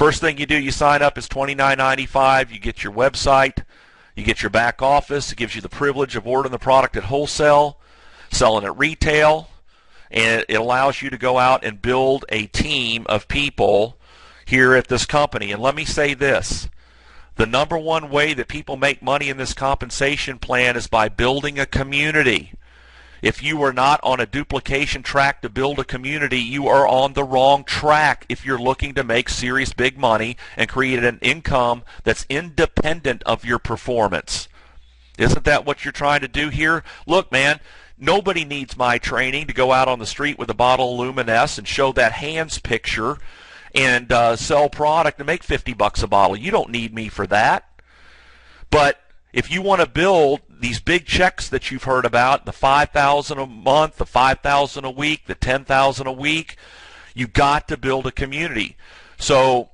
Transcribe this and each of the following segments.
First thing you do, you sign up, is $29.95. You get your website, you get your back office. It gives you the privilege of ordering the product at wholesale, selling at retail, and it allows you to go out and build a team of people here at this company. And let me say this. The number one way that people make money in this compensation plan is by building a community. If you are not on a duplication track to build a community, you are on the wrong track if you're looking to make serious big money and create an income that's independent of your performance. Isn't that what you're trying to do here? Look, man, nobody needs my training to go out on the street with a bottle of Luminous and show that hands picture and sell product and make $50 a bottle. You don't need me for that. But if you want to build these big checks that you've heard about, the $5,000 a month, the $5,000 a week, the $10,000 a week, you got to build a community. So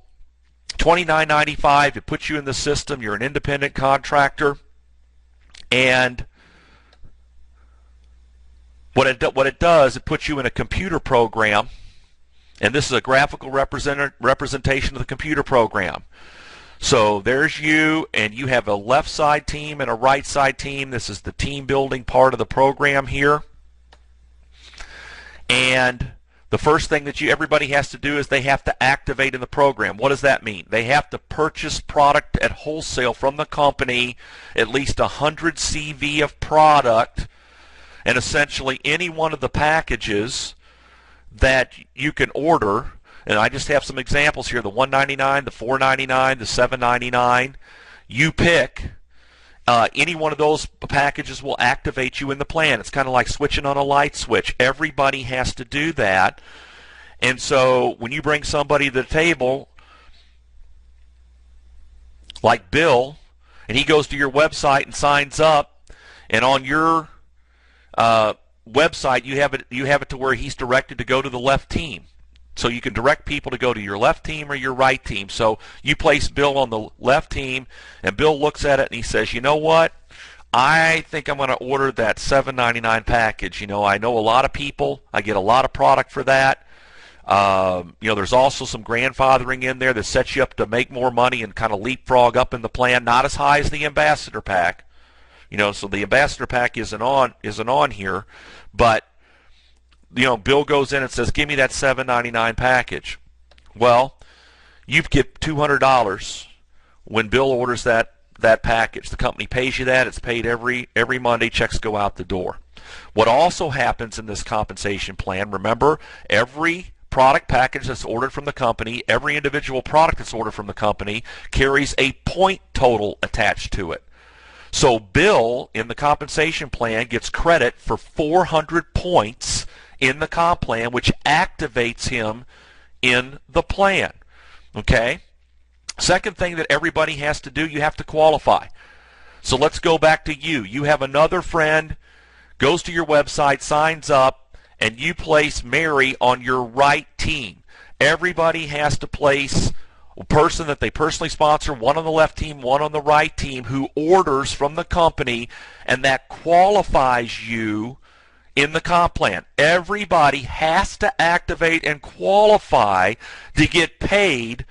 $29.95, it puts you in the system. You're an independent contractor, and what it does, it puts you in a computer program. And this is a graphical representation of the computer program. So there's you, and you have a left side team and a right side team. This is the team building part of the program here. And the first thing that everybody has to do is they have to activate in the program. What does that mean? They have to purchase product at wholesale from the company, at least 100 CV of product, and essentially any one of the packages that you can order. And I just have some examples here, the $199, the $499, the $799. You pick. Any one of those packages will activate you in the plan. It's kind of like switching on a light switch. Everybody has to do that. And so when you bring somebody to the table, like Bill, and he goes to your website and signs up, and on your website you have it to where he's directed to go to the left team. So you can direct people to go to your left team or your right team. So you place Bill on the left team, and Bill looks at it and he says, you know what? I think I'm going to order that $7.99 package. You know, I know a lot of people. I get a lot of product for that. You know, there's also some grandfathering in there that sets you up to make more money and kind of leapfrog up in the plan. Not as high as the Ambassador Pack. You know, so the Ambassador Pack isn't on here, but you know, Bill goes in and says, give me that $7.99 package. Well, you get $200 when Bill orders that package. The company pays you that. It's paid every Monday. Checks go out the door. What also happens in this compensation plan, remember, every product package that's ordered from the company, every individual product that's ordered from the company carries a point total attached to it. So Bill, in the compensation plan, gets credit for 400 points in the comp plan, which activates him in the plan. Okay? Second thing that everybody has to do, you have to qualify. So let's go back to you. You have another friend, goes to your website, signs up, and you place Mary on your right team. Everybody has to place a person that they personally sponsor, one on the left team, one on the right team, who orders from the company, and that qualifies you in the comp plan. Everybody has to activate and qualify to get paid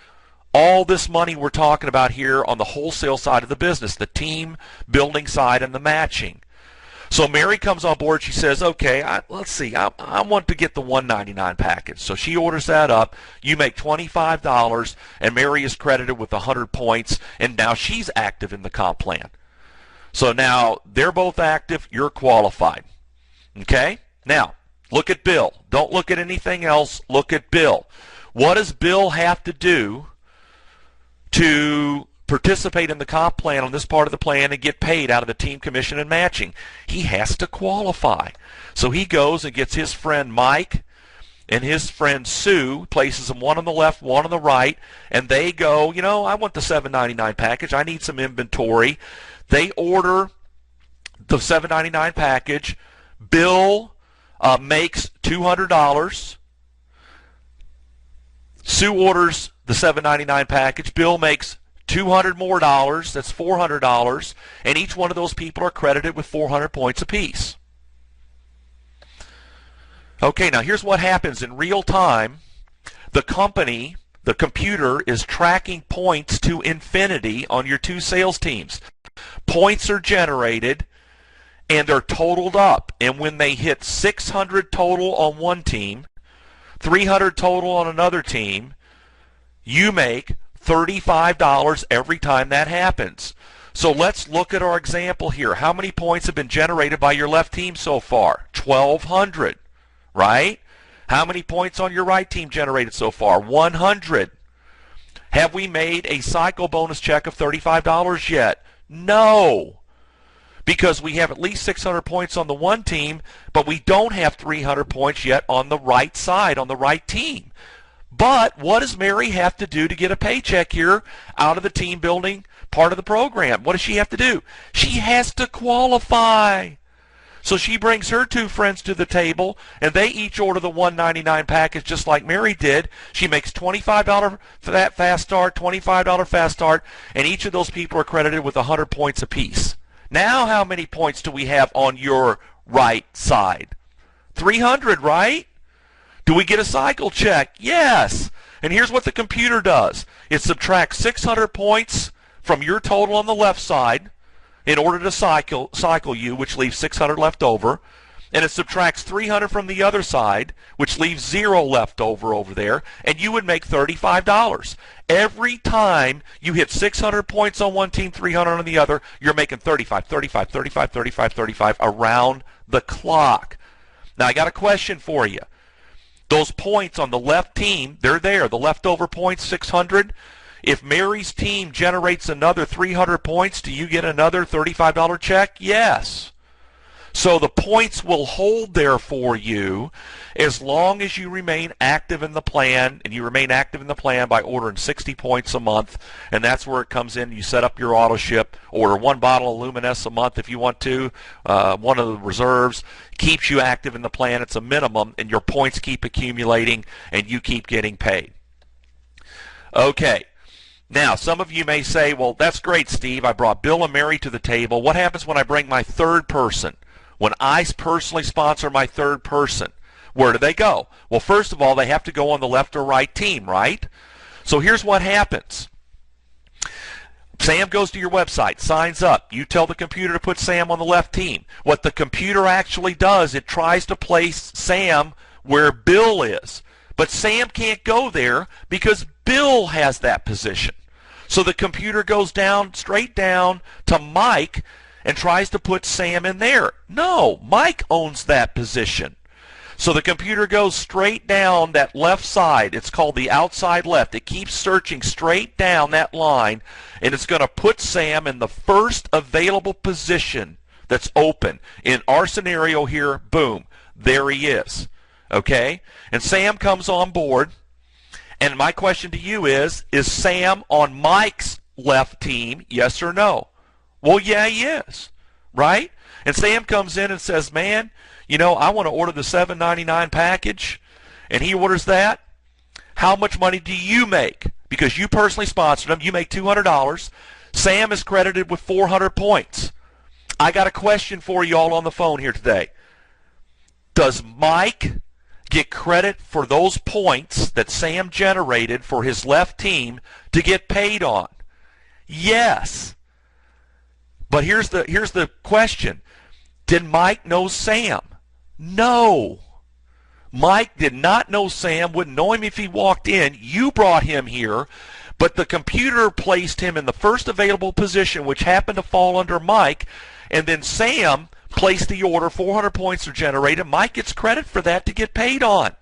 all this money we're talking about here on the wholesale side of the business, the team building side and the matching. So Mary comes on board. She says, okay, let's see, I want to get the $199 package. So she orders that up. You make $25, and Mary is credited with 100 points, and now she's active in the comp plan. So now they're both active. You're qualified. Okay? Now, look at Bill. Don't look at anything else. Look at Bill. What does Bill have to do to participate in the comp plan on this part of the plan and get paid out of the team commission and matching? He has to qualify. So he goes and gets his friend Mike and his friend Sue, places them one on the left, one on the right, and they go, you know, I want the $7.99 package. I need some inventory. They order the $7.99 package. Bill makes $200. Sue orders the $7.99 package. Bill makes $200 more. That's $400. And each one of those people are credited with 400 points apiece. Okay, now here's what happens in real time. The company the computer is tracking points to infinity on your two sales teams. Points are generated and they're totaled up. And when they hit 600 total on one team, 300 total on another team, you make $35 every time that happens. So let's look at our example here. How many points have been generated by your left team so far? 1,200, right? How many points on your right team generated so far? 100. Have we made a cycle bonus check of $35 yet? No, because we have at least 600 points on the one team, but we don't have 300 points yet on the right side, on the right team. But what does Mary have to do to get a paycheck here out of the team building part of the program? What does she have to do? She has to qualify. So she brings her two friends to the table, and they each order the $199 package just like Mary did. She makes $25 for that fast start, $25 fast start, and each of those people are credited with 100 points apiece. Now how many points do we have on your right side? 300, right? Do we get a cycle check? Yes. And here's what the computer does. It subtracts 600 points from your total on the left side in order to cycle you, which leaves 600 left over. And it subtracts 300 from the other side, which leaves 0 left over there, and you would make $35. Every time you hit 600 points on one team, 300 on the other, you're making 35, 35, 35, 35, 35 around the clock. Now, I got a question for you. Those points on the left team, they're there. The leftover points, 600. If Mary's team generates another 300 points, do you get another $35 check? Yes. So the points will hold there for you as long as you remain active in the plan, and you remain active in the plan by ordering 60 points a month, and that's where it comes in. You set up your auto ship, order one bottle of Luminous a month if you want to, one of the reserves, keeps you active in the plan. It's a minimum, and your points keep accumulating, and you keep getting paid. Okay. Now, some of you may say, well, that's great, Steve. I brought Bill and Mary to the table. What happens when I bring my third person? When I personally sponsor my third person, where do they go? Well, first of all, they have to go on the left or right team, right? So here's what happens. Sam goes to your website, signs up. You tell the computer to put Sam on the left team. What the computer actually does, it tries to place Sam where Bill is. But Sam can't go there because Bill has that position. So the computer goes down, straight down to Mike and tries to put Sam in there. No, Mike owns that position. So the computer goes straight down that left side. It's called the outside left. It keeps searching straight down that line, and it's going to put Sam in the first available position that's open. In our scenario here, boom, there he is. Okay? And Sam comes on board, and my question to you is Sam on Mike's left team, yes or no? Well, yeah, he is, right? And Sam comes in and says, man, you know, I want to order the $7.99 package, and he orders that. How much money do you make? Because you personally sponsored him, you make $200. Sam is credited with 400 points. I got a question for you all on the phone here today. Does Mike get credit for those points that Sam generated for his left team to get paid on? Yes. But here's the question. Did Mike know Sam? No. Mike did not know Sam, wouldn't know him if he walked in. You brought him here, but the computer placed him in the first available position, which happened to fall under Mike, and then Sam placed the order. 400 points are generated. Mike gets credit for that to get paid on.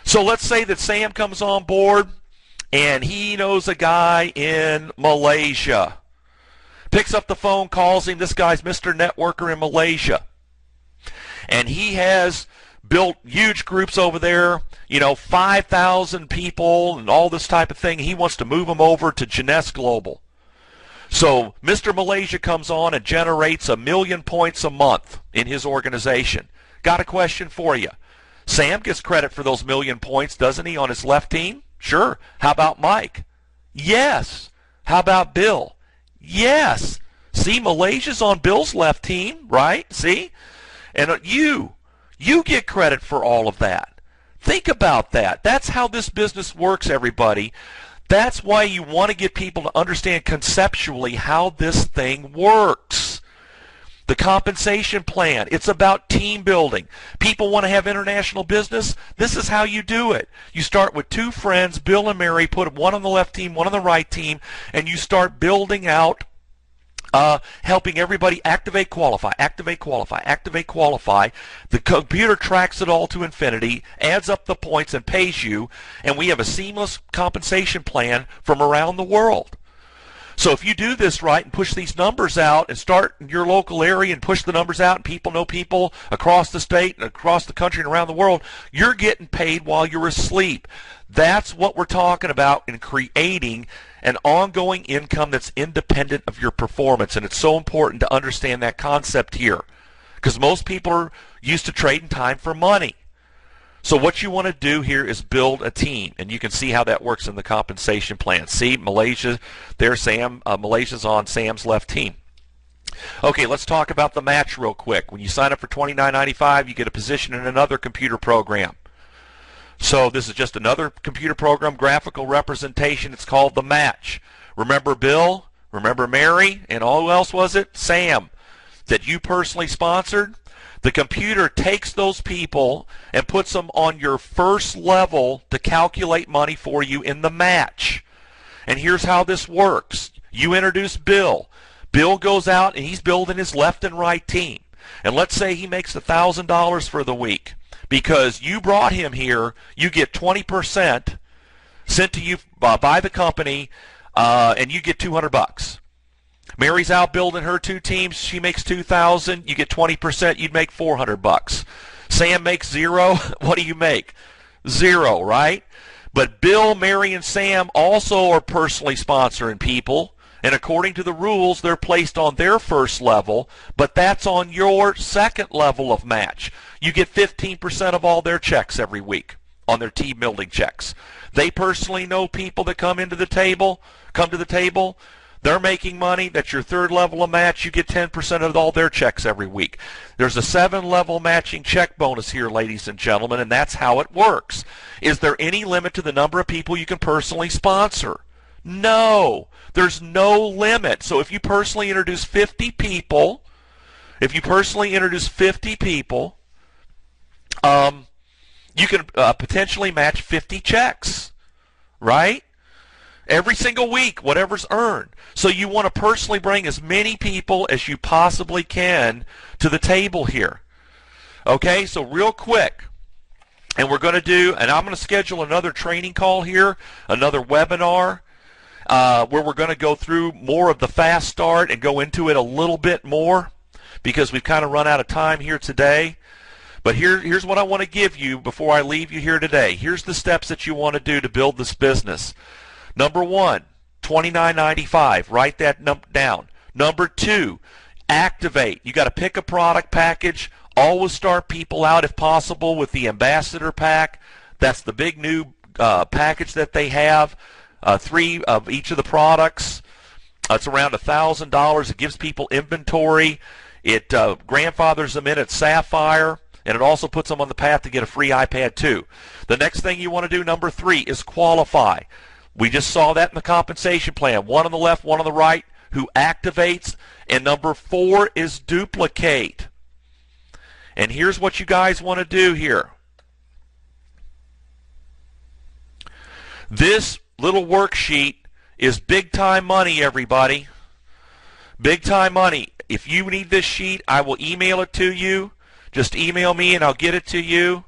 So let's say that Sam comes on board, and he knows a guy in Malaysia. Picks up the phone, calls him. This guy's Mr. Networker in Malaysia. And he has built huge groups over there, 5,000 people and all this type of thing. He wants to move them over to Jeunesse Global. So Mr. Malaysia comes on and generates 1 million points a month in his organization. Got a question for you. Sam gets credit for those 1 million points, doesn't he, on his left team? Sure. How about Mike? Yes. How about Bill? Yes. See, Malaysia's on Bill's left team, right? See? And you get credit for all of that. Think about that. That's how this business works, everybody. That's why you want to get people to understand conceptually how this thing works. The compensation plan, it's about team building. People want to have international business. This is how you do it. You start with two friends, Bill and Mary, put one on the left team, one on the right team, and you start building out, helping everybody activate, qualify, activate, qualify, activate, qualify. The computer tracks it all to infinity, adds up the points, and pays you, and we have a seamless compensation plan from around the world. So if you do this right and push these numbers out and start in your local area and push the numbers out and people know people across the state and across the country and around the world, you're getting paid while you're asleep. That's what we're talking about in creating an ongoing income that's independent of your performance. And it's so important to understand that concept here because most people are used to trading time for money. So what you want to do here is build a team, and you can see how that works in the compensation plan. See, Malaysia, there's Sam. Malaysia's on Sam's left team. Okay, let's talk about the match real quick. When you sign up for $29.95, you get a position in another computer program. So this is just another computer program, graphical representation. It's called the match. Remember Bill? Remember Mary? And who else was it? Sam, that you personally sponsored? The computer takes those people and puts them on your first level to calculate money for you in the match. And here's how this works. You introduce Bill. Bill goes out and he's building his left and right team. And let's say he makes $1,000 for the week. Because you brought him here, you get 20% sent to you by the company, and you get $200. Mary's out building her two teams. She makes $2,000. You get 20%. You'd make $400. Sam makes zero. What do you make? Zero, right? But Bill, Mary, and Sam also are personally sponsoring people. And according to the rules, they're placed on their first level, but that's on your second level of match. You get 15% of all their checks every week on their team building checks. They personally know people that come to the table. They're making money. That's your third level of match. You get 10% of all their checks every week. There's a 7-level matching check bonus here, ladies and gentlemen, and that's how it works. Is there any limit to the number of people you can personally sponsor? No. There's no limit. So if you personally introduce 50 people, you can potentially match 50 checks, right? Every single week, whatever's earned. So you want to personally bring as many people as you possibly can to the table here. Okay, so real quick, and I'm going to schedule another training call here, another webinar, where we're going to go through more of the fast start and go into it a little bit more because we've kind of run out of time here today. But here's what I want to give you before I leave you here today. Here's the steps that you want to do to build this business. Number one, $29.95. Write that down. Number two, activate. You got to pick a product package. Always start people out if possible with the ambassador pack. That's the big new package that they have. 3 of each of the products. It's around $1,000. It gives people inventory. It grandfathers them in at Sapphire, and it also puts them on the path to get a free iPad too. The next thing you want to do, number 3, is qualify. We just saw that in the compensation plan. One on the left, one on the right, who activates. And number 4 is duplicate. And here's what you guys want to do here. This little worksheet is big time money, everybody. Big time money. If you need this sheet, I will email it to you. Just email me and I'll get it to you.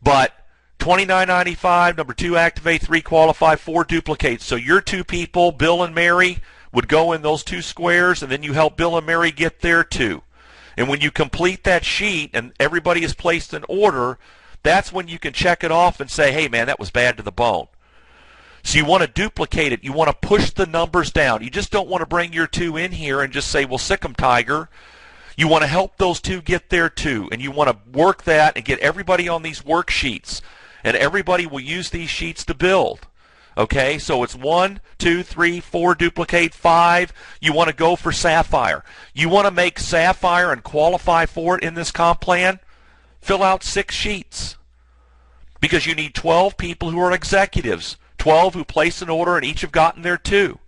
But $29.95, number 2, activate, 3, qualify, 4, duplicate. So your 2 people, Bill and Mary, would go in those 2 squares, and then you help Bill and Mary get their 2. And when you complete that sheet and everybody is placed in order, that's when you can check it off and say, hey, man, that was bad to the bone. So you want to duplicate it. You want to push the numbers down. You just don't want to bring your 2 in here and just say, well, sick 'em, Tiger. You want to help those 2 get their 2, and you want to work that and get everybody on these worksheets. And everybody will use these sheets to build. Okay, so it's 1, 2, 3, 4, duplicate, 5. You want to go for Sapphire. You want to make Sapphire and qualify for it in this comp plan? Fill out 6 sheets. because you need 12 people who are executives, 12 who place an order and each have gotten their 2.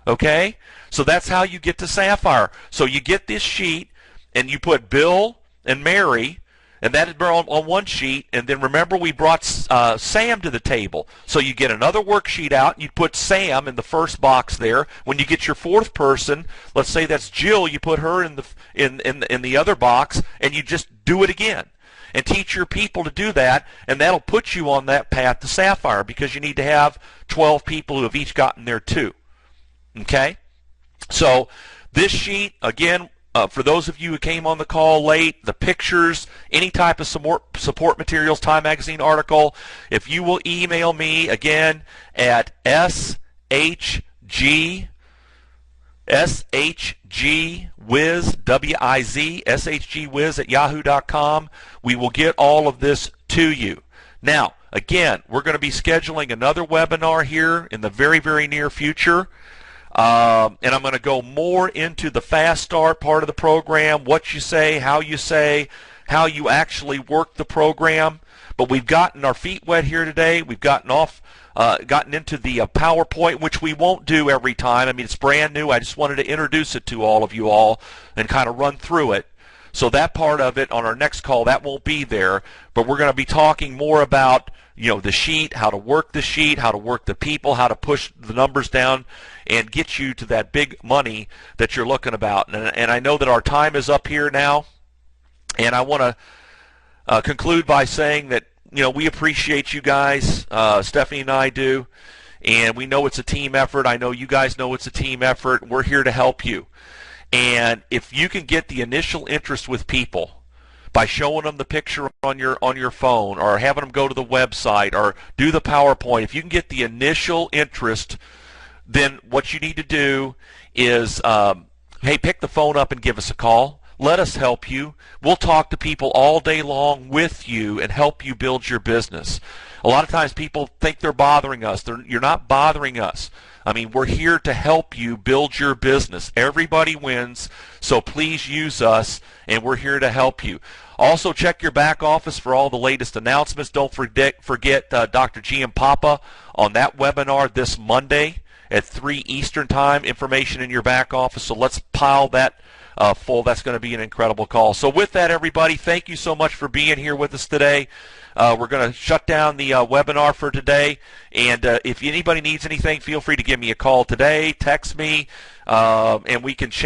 Okay? So that's how you get to Sapphire. So you get this sheet and you put Bill and Mary, and that is on one sheet, and then remember we brought Sam to the table. So you get another worksheet out, and you put Sam in the first box there. When you get your 4th person, let's say that's Jill, you put her in the other box, and you just do it again. And teach your people to do that, and that'll put you on that path to Sapphire, because you need to have 12 people who have each gotten their 2. Okay? So this sheet, again, for those of you who came on the call late, the pictures, any type of support materials, Time Magazine article, if you will email me again at shgwiz, W-I-Z, shgwiz at yahoo.com, we will get all of this to you. Now, again, we're going to be scheduling another webinar here in the very, very near future. And I'm going to go more into the fast start part of the program, what you say, how you actually work the program. But we've gotten our feet wet here today. We've gotten into the PowerPoint, which we won't do every time. I mean, it's brand new. I just wanted to introduce it to all of you all and kind of run through it. So that part of it on our next call, that won't be there. But we're going to be talking more about, the sheet, how to work the sheet, how to work the people, how to push the numbers down and get you to that big money that you're looking about. And I know that our time is up here now, and I want to conclude by saying that we appreciate you guys. Stephanie and I do, and we know it's a team effort. I know you guys know it's a team effort. We're here to help you. And if you can get the initial interest with people by showing them the picture on your phone, or having them go to the website, or do the PowerPoint, if you can get the initial interest, then what you need to do is, hey, pick the phone up and give us a call. Let us help you. We'll talk to people all day long with you and help you build your business. A lot of times people think they're bothering us. You're not bothering us. I mean, we're here to help you build your business. Everybody wins, so please use us, and we're here to help you. Also, check your back office for all the latest announcements. Don't forget Dr. G. and Papa on that webinar this Monday at 3 Eastern Time. Information in your back office, so let's pile that full. That's going to be an incredible call. So with that, everybody, thank you so much for being here with us today. We're going to shut down the webinar for today, and if anybody needs anything, feel free to give me a call today, text me, and we can chat.